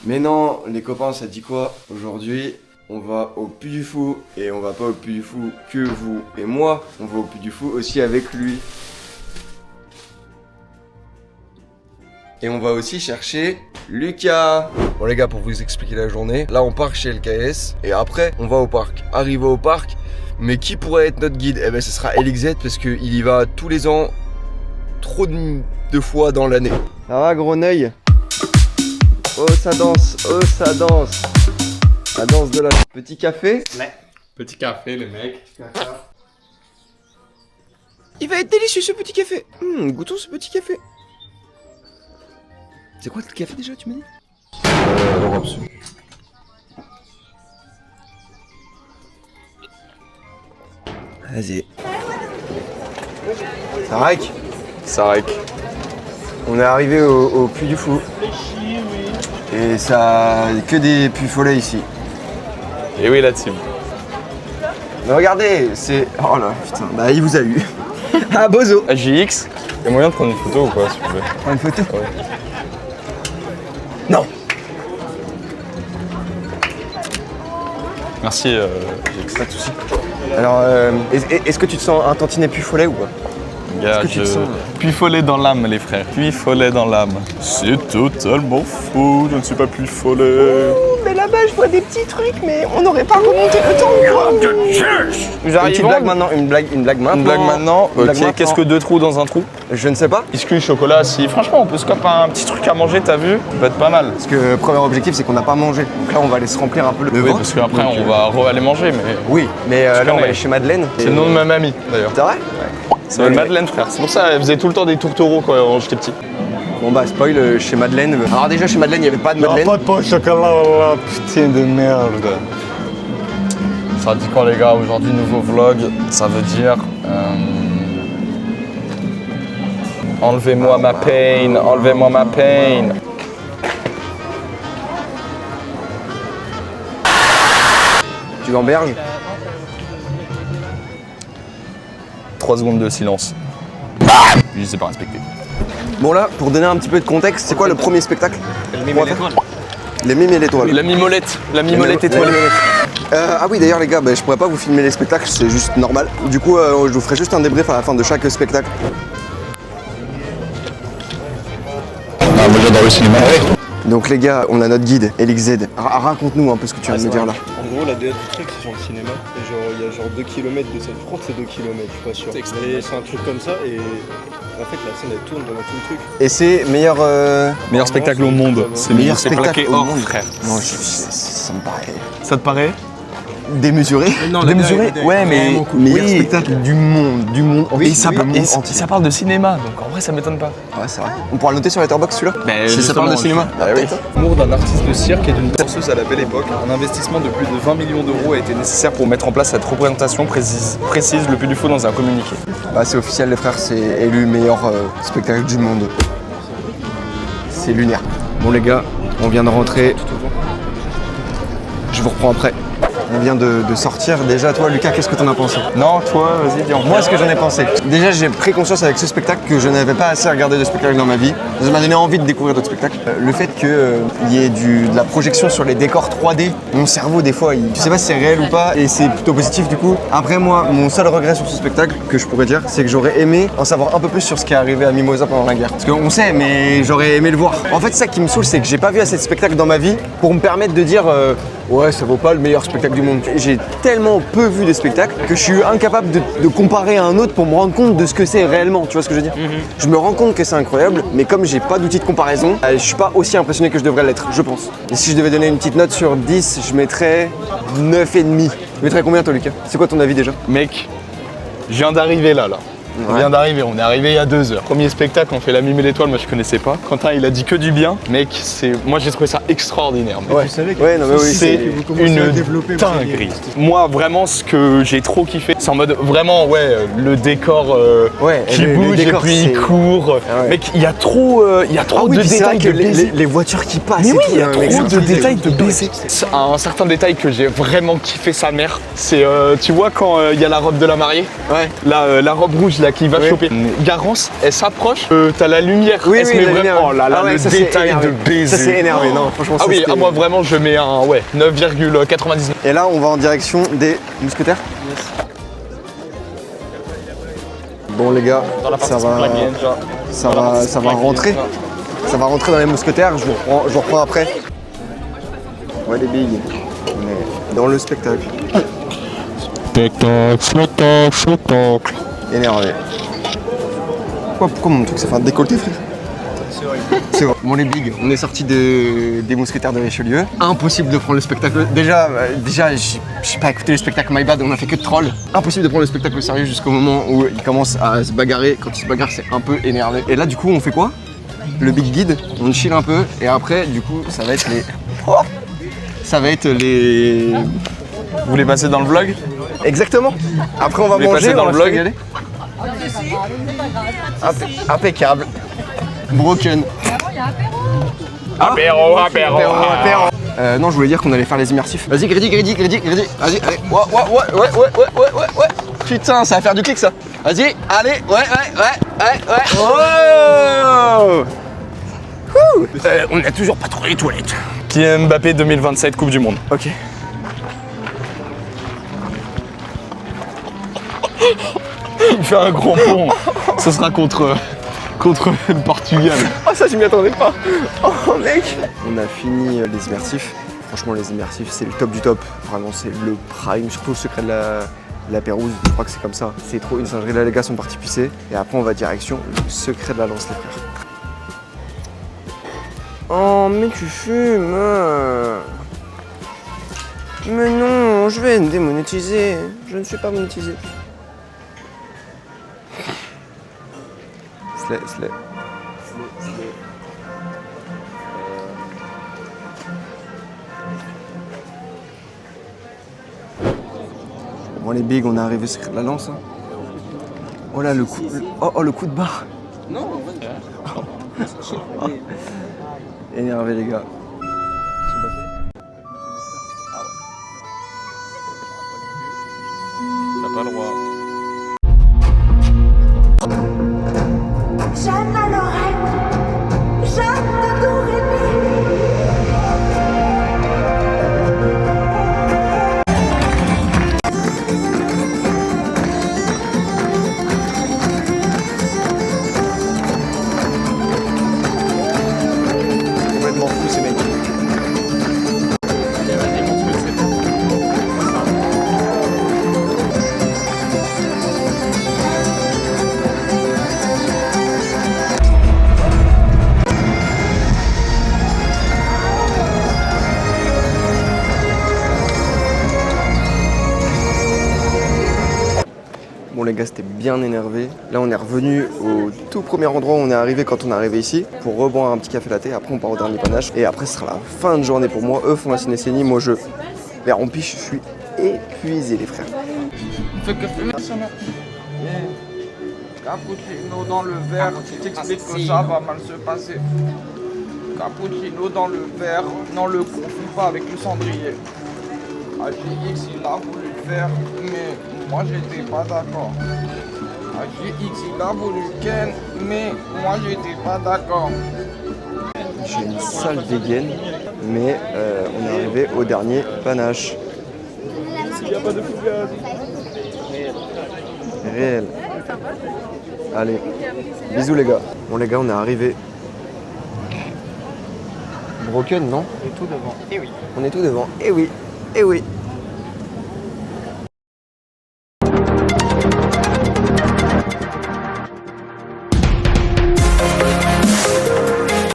Mais non, les copains, ça dit quoi? Aujourd'hui, on va au Puy du Fou. Et on va pas au Puy du Fou que vous et moi. On va au Puy du Fou aussi avec lui. Et on va aussi chercher Lucas. Bon les gars, pour vous expliquer la journée, là on part chez LKS. Et après, on va au parc. Arrivé au parc, mais qui pourrait être notre guide? Eh ben ce sera LXZ parce qu'il y va tous les ans, trop de fois dans l'année. Ça va, gros œil? Oh ça danse, oh ça danse. La danse de la... Petit café? Ouais. Petit café, les mecs. Il va être délicieux ce petit café. Goûtons ce petit café. C'est quoi le café déjà, tu m'as dit? L'Europe. Vas-y. Sarek. Sarek. On est arrivé au Puy du Fou. Et ça... que des puits follets ici. Et oui, la team. Mais regardez, c'est... Oh là, putain, bah il vous a eu. Ah, bozo. JX. Y'a moyen de prendre une photo ou quoi, s'il vous plaît? Prends une photo? Ouais. Non. Merci, JX. Pas de soucis. Alors, est-ce que tu te sens un tantinet puits follet ou pas? Gars, que tu te sens... Puy follet dans l'âme, les frères. Puy follet dans l'âme. C'est totalement faux, je ne suis pas Puy follet. Mais là-bas, je vois des petits trucs, mais on n'aurait pas remonté le temps. Nous Une petite blague maintenant, une blague maintenant. Une blague maintenant. Ok, qu'est-ce que 2 trous dans un trou? Je ne sais pas. Biscuit, chocolat, si franchement on peut se coper un petit truc à manger, t'as vu? Ça peut être pas mal. Parce que le premier objectif, c'est qu'on n'a pas mangé. Donc là, on va aller se remplir un peu le Oui, ventre. parce qu'après Donc, on va aller manger, mais... Oui, mais là, on va aller chez Madeleine. C'est le nom de ma mamie, d'ailleurs. C'est vrai? Ça s'appelle Madeleine, frère. C'est pour ça qu'elle faisait tout le temps des tourtereaux quand j'étais petit. Bon bah, spoil, chez Madeleine. Alors déjà, chez Madeleine, il n'y avait pas de Madeleine. Pas de pain au chocolat, là, putain de merde. Ça dit quoi, les gars? Aujourd'hui, nouveau vlog. Ça veut dire... enlevez-moi ma pain, enlevez-moi ma pain. Tu gamberges? 3 secondes de silence. Je sais pas respecter. Bon là, pour donner un petit peu de contexte, c'est quoi le premier spectacle? Les Mimes et l'étoile. Les Mimes et l'étoile. La mimolette étoilée. Ah oui, d'ailleurs les gars, je pourrais pas vous filmer les spectacles, c'est juste normal. Du coup, je vous ferai juste un débrief à la fin de chaque spectacle. Ah, moi j'adore le cinéma. Donc les gars, on a notre guide, LXZ. Raconte-nous un peu ce que tu viens de me dire là. En gros, la DA du truc, c'est sur le cinéma. Et genre, il y a genre 2 km de scène. Je crois que c'est 2 km, je suis pas sûr. Et c'est un truc comme ça. Et en fait, la scène, elle tourne pendant tout le truc. Et c'est meilleur... Meilleur spectacle au monde. C'est meilleur spectacle plaqué au or, monde. frère. Non, ça me paraît... Ça te paraît? Démesuré? Démesuré? Ouais, mais Meilleur spectacle du monde entier. Et ça parle de cinéma, donc en vrai ça m'étonne pas. Ouais, c'est vrai. On pourra le noter sur Letterboxd celui-là? Si ça parle de cinéma. Bah oui. L'amour d'un artiste de cirque et d'une danseuse à la belle époque. Un investissement de plus de 20 millions d'euros a été nécessaire Pour mettre en place cette représentation précise le Puy du Fou dans un communiqué. Bah c'est officiel les frères, c'est élu meilleur spectacle du monde. C'est lunaire. Bon les gars, on vient de rentrer. Je vous reprends après. On vient de sortir. Déjà, toi, Lucas, qu'est-ce que t'en as pensé? Non, toi, vas-y, dis. Moi, ce que j'en ai pensé. Déjà, j'ai pris conscience avec ce spectacle que je n'avais pas assez regardé de spectacles dans ma vie. Ça m'a donné envie de découvrir d'autres spectacles. Le fait qu'il y ait de la projection sur les décors 3D, mon cerveau, des fois, tu sais pas si c'est réel ou pas, et c'est plutôt positif du coup. Après, moi, mon seul regret sur ce spectacle, que je pourrais dire, c'est que j'aurais aimé en savoir un peu plus sur ce qui est arrivé à Mimosa pendant la guerre. Parce qu'on sait, mais j'aurais aimé le voir. En fait, ça qui me saoule, c'est que j'ai pas vu assez de spectacles dans ma vie pour me permettre de dire ouais, ça vaut pas le meilleur spectacle du monde. J'ai tellement peu vu des spectacles que je suis incapable de comparer à un autre pour me rendre compte de ce que c'est réellement, tu vois ce que je veux dire? Je me rends compte que c'est incroyable, mais comme j'ai pas d'outil de comparaison, je suis pas aussi impressionné que je devrais l'être, je pense. Et si je devais donner une petite note sur 10, je mettrais 9,5. Tu mettrais combien toi Lucas? C'est quoi ton avis déjà? Mec, je viens d'arriver là. On vient d'arriver, on est arrivé il y a 2 heures. Premier spectacle, on fait la Mime et l'étoile, moi je connaissais pas. Quentin il a dit que du bien. Mec, moi j'ai trouvé ça extraordinaire. Mec. Ouais, ouais, non mais oui, c'est une dinguerie. Moi vraiment ce que j'ai trop kiffé, c'est en mode vraiment le décor qui bouge et puis il court. Ouais. Mec, il y a trop de détails de baiser. les voitures qui passent. Mais oui, il y a tout, trop de détails de baiser. Un certain détail que j'ai vraiment kiffé sa mère, c'est tu vois quand il y a la robe de la mariée, Ouais. la robe rouge là qui va Oui. choper. Garance, elle s'approche, t'as la lumière, Oui, elle se oui, met la vraiment. lumière. Oh là là, Ah ouais, le ça, c'est détail énervé. de baiser. Ça c'est énervé, non, franchement. Ah ça, oui, c'était- moi vraiment je mets un 9,99. Et là, on va en direction des mousquetaires. Bon les gars, ça va rentrer. Ça va rentrer dans les mousquetaires, je vous reprends après. Ouais les bigs, on est dans le spectacle. Spectacle. Énervé. Pourquoi mon truc ça fait un décolleté frère? C'est vrai. Bon les bigs, on est sorti des mousquetaires de Richelieu. Impossible de prendre le spectacle. Déjà j'ai pas écouté le spectacle My Bad, on a fait que de troll. Impossible de prendre le spectacle au sérieux jusqu'au moment où il commence à se bagarrer. Quand il se bagarre, c'est un peu énervé. Et là du coup on fait quoi? Le big guide, on chill un peu et après du coup ça va être les. Oh, ça va être les. Vous voulez passer dans le vlog? Exactement. Après on va Vous voulez manger passer dans on le va se vlog? régaler. Impeccable. Broken. Apéro. Non, je voulais dire qu'on allait faire les immersifs. Vas-y, Grady. Vas-y, allez. Ouais. Putain, ça va faire du clic ça. Vas-y, allez, ouais. Oh Wouh. On n'a toujours pas trouvé les toilettes. Kylian Mbappé 2027 Coupe du Monde. Ok. Il fait un grand pont. Ce sera contre le Portugal. Oh ça, je m'y attendais pas. Oh mec. On a fini les immersifs. Franchement, les immersifs, c'est le top du top. Vraiment, c'est le prime. Surtout le secret de la Pérouse. Je crois que c'est comme ça. C'est trop une singerie. Là, les gars sont partis pisser. Et après, on va direction le secret de la lance, les frères. Oh, mais tu fumes. Mais non, je vais me démonétiser. Je ne suis pas monétisé. Slay. Bon les bigs, on est arrivé au secret de la lance. Hein. Oh là le coup. Le coup de barre. Non. Énervé les gars. T'as pas le droit. Jeanne à l'oreille, Jeanne de Dorémy. Complètement fou ces mecs. Bon les gars, c'était bien énervé. Là on est revenu au tout premier endroit où on est arrivé quand on est arrivé ici pour reboire un petit café latte. Après on part au dernier panache et après ce sera la fin de journée pour moi. Eux font la ciné-cénie, moi je les rempiche, je suis épuisé les frères. Cappuccino dans le verre, t'expliques que ça va mal se passer. Cappuccino dans le verre, non le confie pas avec le cendrier. AGX il a voulu le faire, mais moi j'étais pas d'accord. AGX il a voulu Ken, mais moi j'étais pas d'accord. J'ai une sale dégaine, mais on est arrivé au dernier panache. Réel. Allez, bisous les gars. Bon les gars, on est arrivé. Broken, non? On est tout devant. Eh oui. On est tout devant. Eh oui.